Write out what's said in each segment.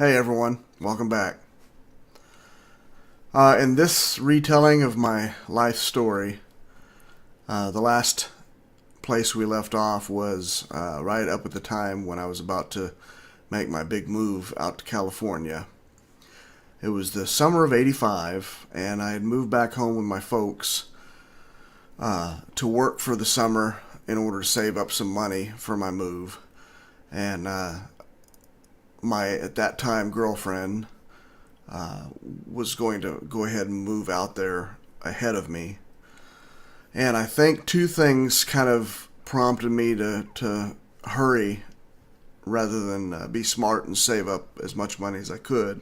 Hey everyone, welcome back. In this retelling of my life story, the last place we left off was right up at the time when I was about to make my big move out to California. It was the summer of '85, and I had moved back home with my folks to work for the summer in order to save up some money for my move. And my, at that time, girlfriend was going to go ahead and move out there ahead of me. And I think two things kind of prompted me to hurry rather than be smart and save up as much money as I could.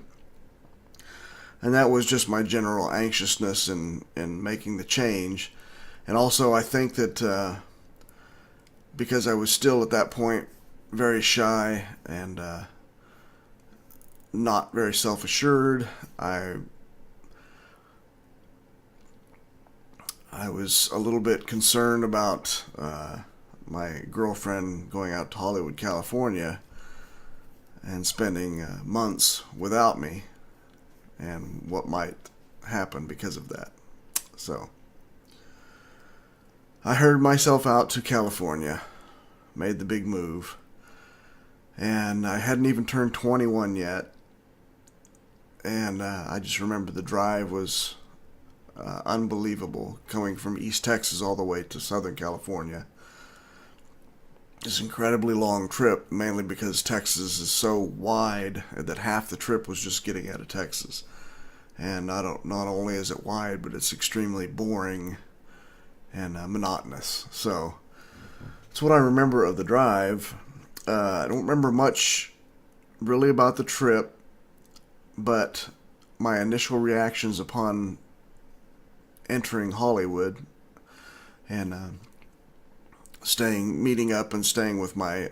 And that was just my general anxiousness in making the change. And also, I think that because I was still at that point very shy and not very self-assured, I was a little bit concerned about my girlfriend going out to Hollywood, California, and spending months without me, and what might happen because of that. So I herded myself out to California, made the big move, and I hadn't even turned 21 yet. And I just remember the drive was unbelievable, coming from East Texas all the way to Southern California. This incredibly long trip, mainly because Texas is so wide that half the trip was just getting out of Texas. And not only is it wide, but it's extremely boring and monotonous. So that's what I remember of the drive. I don't remember much really about the trip, but my initial reactions upon entering Hollywood and meeting up and staying with my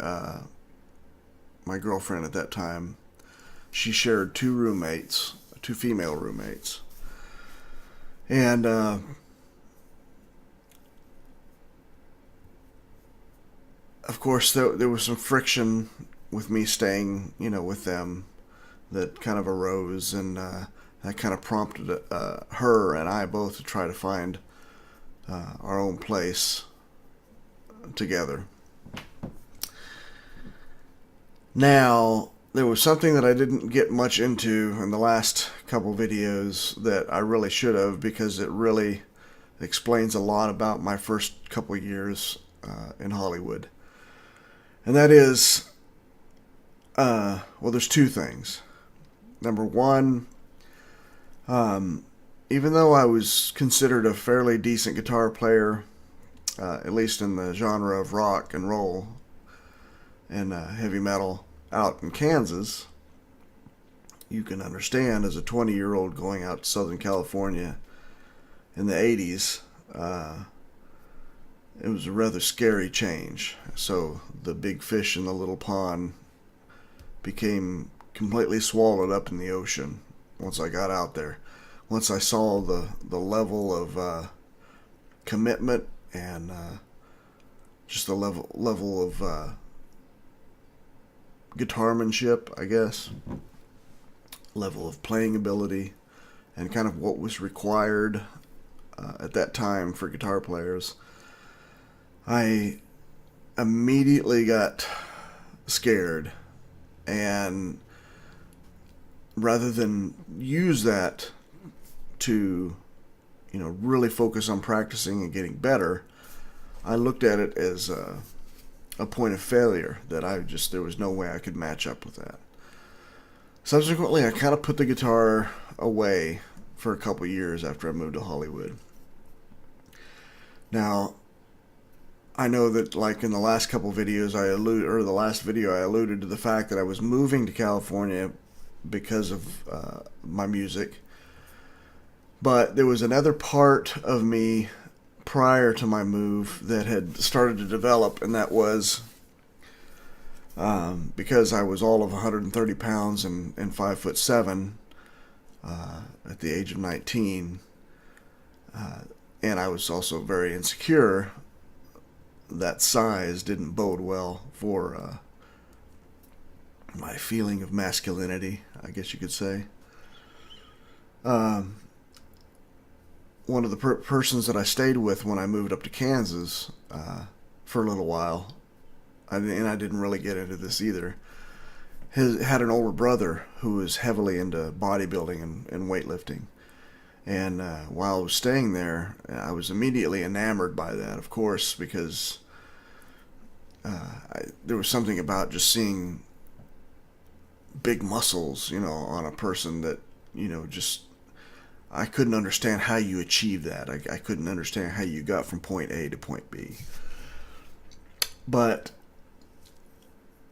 girlfriend at that time. She shared two female roommates, and of course there was some friction with me staying, with them, that kind of arose, and that kind of prompted her and I both to try to find our own place together. Now, there was something that I didn't get much into in the last couple videos that I really should have, because it really explains a lot about my first couple years in Hollywood. And that is, well, there's two things. Number one, even though I was considered a fairly decent guitar player, at least in the genre of rock and roll and heavy metal out in Kansas, you can understand, as a 20-year-old going out to Southern California in the 80s, it was a rather scary change. So the big fish in the little pond became completely swallowed up in the ocean once I got out there. Once I saw the level of commitment and just the level of guitarmanship, I guess, level of playing ability, and kind of what was required at that time for guitar players, I immediately got scared. And rather than use that to, really focus on practicing and getting better, I looked at it as a point of failure, that there was no way I could match up with that. Subsequently, I kind of put the guitar away for a couple years after I moved to Hollywood. Now, I know that, like in the last couple videos, the last video, I alluded to the fact that I was moving to California because of my music. But there was another part of me prior to my move that had started to develop, and that was because I was all of 130 pounds and 5'7" at the age of 19, and I was also very insecure. That size didn't bode well for my feeling of masculinity, I guess you could say. Um, One of the persons that I stayed with when I moved up to Kansas for a little while, and I didn't really get into this either, had an older brother who was heavily into bodybuilding and weightlifting. And while I was staying there, I was immediately enamored by that, of course, because there was something about just seeing big muscles, on a person that, just I couldn't understand how you achieve that. I couldn't understand how you got from point A to point B. But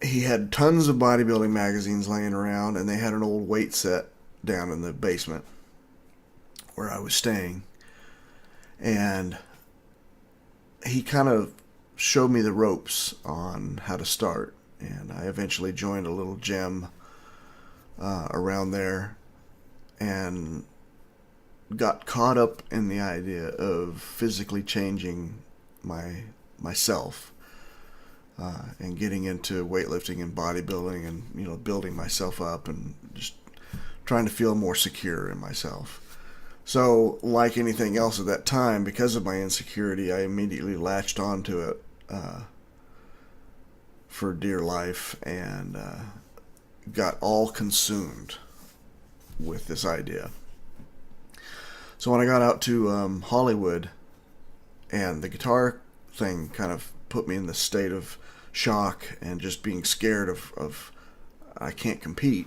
he had tons of bodybuilding magazines laying around, and they had an old weight set down in the basement where I was staying. And he kind of showed me the ropes on how to start. And I eventually joined a little gym around there and got caught up in the idea of physically changing myself and getting into weightlifting and bodybuilding and building myself up and just trying to feel more secure in myself. So, like anything else at that time, because of my insecurity, I immediately latched onto it for dear life and got all consumed with this idea. So when I got out to Hollywood, and the guitar thing kind of put me in the state of shock and just being scared of I can't compete,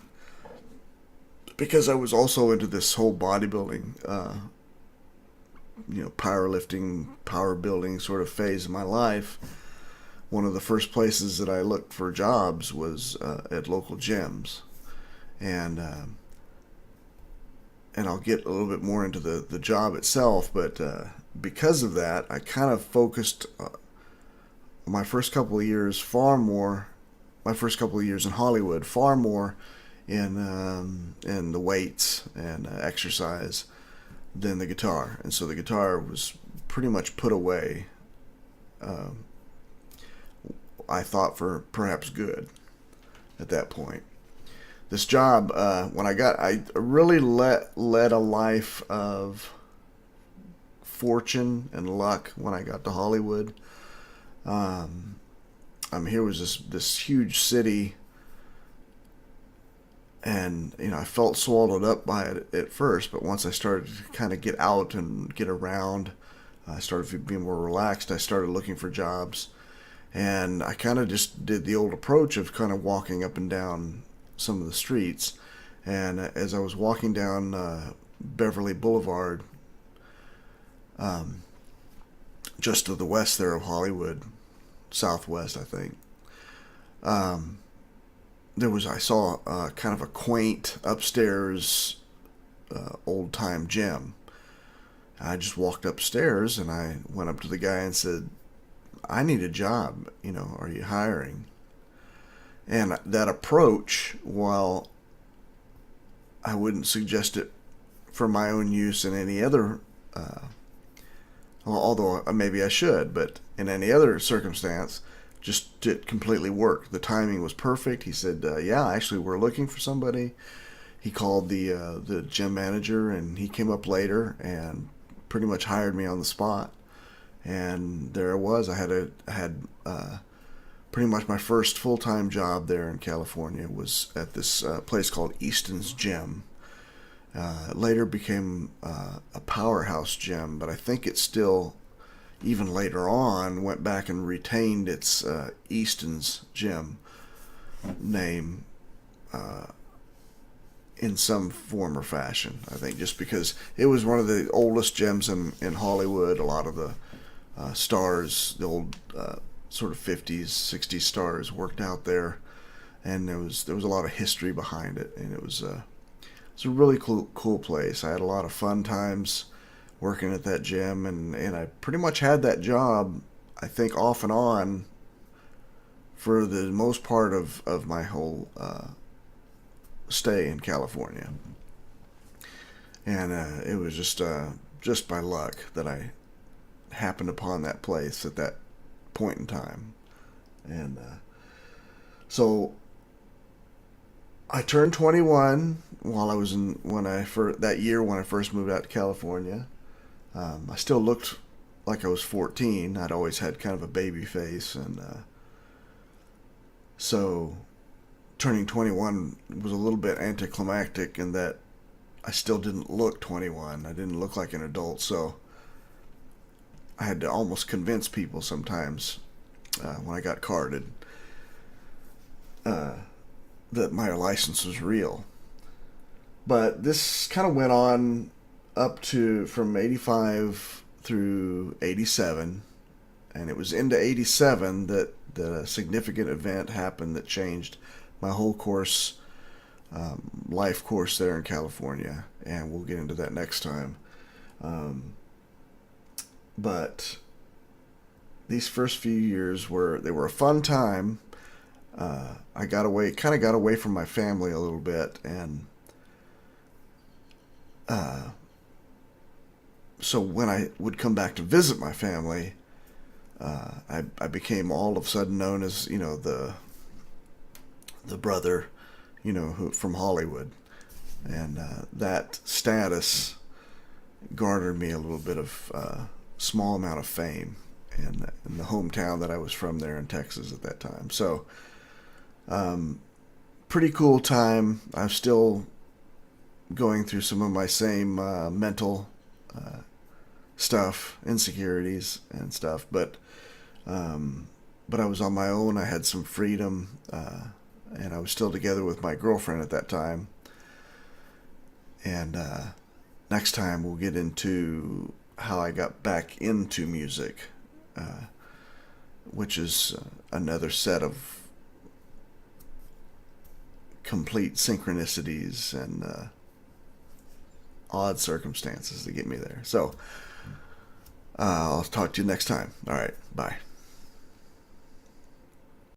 because I was also into this whole bodybuilding, powerlifting, power building sort of phase of my life. One of the first places that I looked for jobs was at local gyms, and I'll get a little bit more into the job itself, but because of that, I kind of focused my first couple of years in Hollywood, far more in the weights and exercise than the guitar. And so the guitar was pretty much put away, I thought, for perhaps good at that point. This job, I really led a life of fortune and luck when I got to Hollywood. Here was this huge city, and I felt swallowed up by it at first, but once I started to kind of get out and get around, I started being more relaxed. I started looking for jobs, and I kind of just did the old approach of kind of walking up and down some of the streets. And as I was walking down Beverly Boulevard, just to the west there of Hollywood, southwest I think, I saw kind of a quaint upstairs old time gym. I just walked upstairs and I went up to the guy and said, "I need a job, are you hiring?" And that approach, while I wouldn't suggest it for my own use in any other, although maybe I should, but in any other circumstance, just it completely worked. The timing was perfect. He said, "Yeah, actually, we're looking for somebody." He called the gym manager, and he came up later and pretty much hired me on the spot. And there I was. I had pretty much my first full-time job there in California was at this place called Easton's Gym. Later became a powerhouse gym, but I think it still, even later on, went back and retained its Easton's Gym name in some form or fashion. I think just because it was one of the oldest gyms in Hollywood. A lot of the stars, the old sort of 50s, 60s stars worked out there, and there was a lot of history behind it, and it was a really cool place. I had a lot of fun times working at that gym, and I pretty much had that job, I think, off and on for the most part of my whole stay in California. And it was just by luck that I happened upon that place at that point in time. And so I turned 21 while I was in that year when I first moved out to California. I still looked like I was 14. I'd always had kind of a baby face, and so turning 21 was a little bit anticlimactic in that I still didn't look 21. I didn't look like an adult, so I had to almost convince people sometimes when I got carded that my license was real. But this kind of went on up to from 85 through 87, and it was into 87 that a significant event happened that changed my whole course, life course there in California, and we'll get into that next time. But these first few years were a fun time. I got away from my family a little bit, and so when I would come back to visit my family, I became all of a sudden known as, you know, the brother, you know, from Hollywood, and that status garnered me a little bit of small amount of fame in the hometown that I was from there in Texas at that time. So pretty cool time. I'm still going through some of my same mental stuff, insecurities and stuff, but I was on my own. I had some freedom, and I was still together with my girlfriend at that time. And next time we'll get into how I got back into music, which is another set of complete synchronicities and odd circumstances to get me there. So I'll talk to you next time. All right, bye.